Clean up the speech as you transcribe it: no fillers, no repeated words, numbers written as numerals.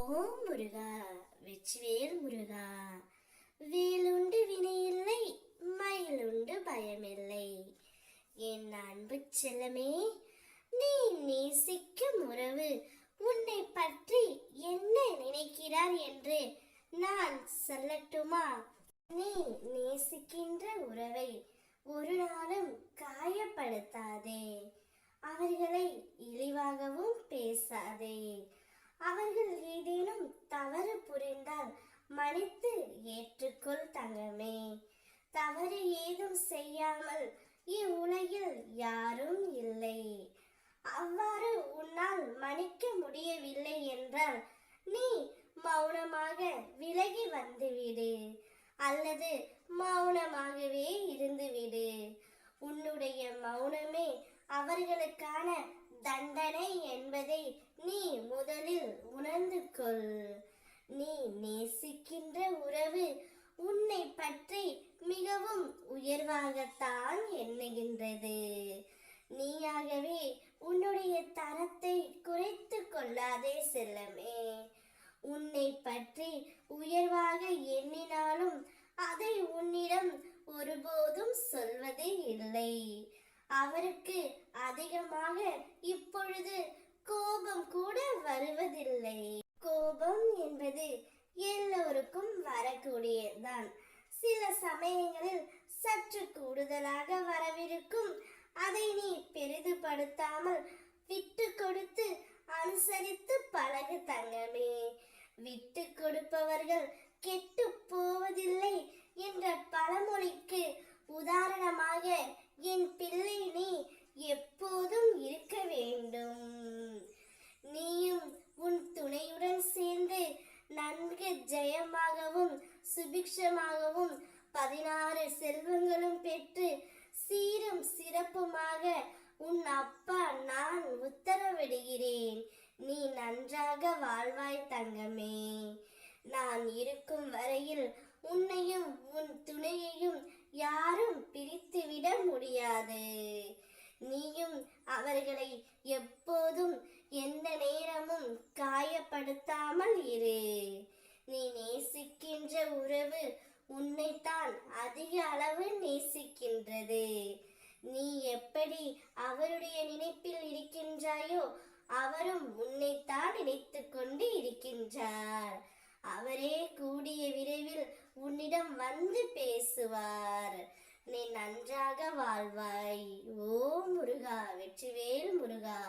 ஓம் முருகா, வெற்றிவேல் முருகா. வேலுண்டு வினையில்லை, மயிலுண்டு பயமில்லை. என் அன்பு செல்லமே, நீ நேசிக்கும் உறவு உன்னை பற்றி என்ன நினைக்கிறார் என்று நான் சொல்லட்டுமா? நீ நேசிக்கின்ற உறவை ஒரு நாளும் காயப்படுத்தாதே. அவர்களை இழிவாகவும் பேசாதே. அவர்கள் ஏதேனும் தவறு புரிந்தால் மன்னித்து ஏற்றுக்கொள் தங்கமே. தவறு ஏதும் செய்யாமல் இவ்வுலகில் யாரும் இல்லை. அவ்வாறு உன்னால் மன்னிக்க முடியவில்லை என்றால் நீ மௌனமாக விலகி வந்துவிடு, அல்லது மௌனமாகவே இருந்துவிடு. உன்னுடைய மௌனமே அவர்களுக்கான தண்டனை என்பதை நீ முதலில் உணர்ந்து கொள். நீ நேசிக்கின்ற உறவு உன்னை பற்றி மிகவும் உயர்வாகத்தான் எண்ணுகின்றது. நீயாகவே உன்னுடைய தரத்தை குறைத்து கொள்ளாதே செல்லமே. உன்னை பற்றி உயர்வாக எண்ணினாலும் அதை உன்னிடம் ஒருபோதும் சொல்வது இல்லை. அவருக்கு அதிகமாக இப்பொழுது கோபம் கூட வருவதில்லை. கோபம் என்பது எல்லோருக்கும் வரக்கூடியதுதான். சில சமயங்களில் சற்று கூடுதலாக வரவிருக்கும். அதை நீ பெரிதுபடுத்தாமல் விட்டு கொடுத்து அனுசரித்து பழகு தங்கமே. விட்டு கொடுப்பவர்கள் கெட்டு போவதில்லை என்ற பழமொழிக்கு உதாரணமாக என் பிள்ளை நீ எப்போதும் இருக்க வேண்டும். நீயும் உன் துணையுடன் சேர்ந்து நன்கு ஜெயமாகவும் சுபிக்ஷமாகவும் 16 செல்வங்களும் பெற்று சீரும் சிறப்புமாக உன் அப்பா நான் உத்தரவிடுகிறேன். நீ நன்றாக வாழ்வாய் தங்கமே. நான் இருக்கும் வரையில் உன்னையும் உன் துணையையும் யாரும் பிரித்துவிட முடியாது. நீயும் அவர்களை எப்போதும் எந்த நேரமும் காயப்படுத்தாமல் இரு. நீ நேசிக்கின்ற உறவு உன்னைத்தான் அதிக அளவு நேசிக்கின்றது. நீ எப்படி அவருடைய நினைப்பில் இருக்கின்றாயோ அவரும் உன்னைத்தான் நினைத்து கொண்டு இருக்கின்றார். அவரே கூடிய விரைவில் உன்னிடம் வந்து பேசுவார். நீ நன்றாக வாழ்வாய். ஓ முருகா, வெற்றிவேல் முருகா.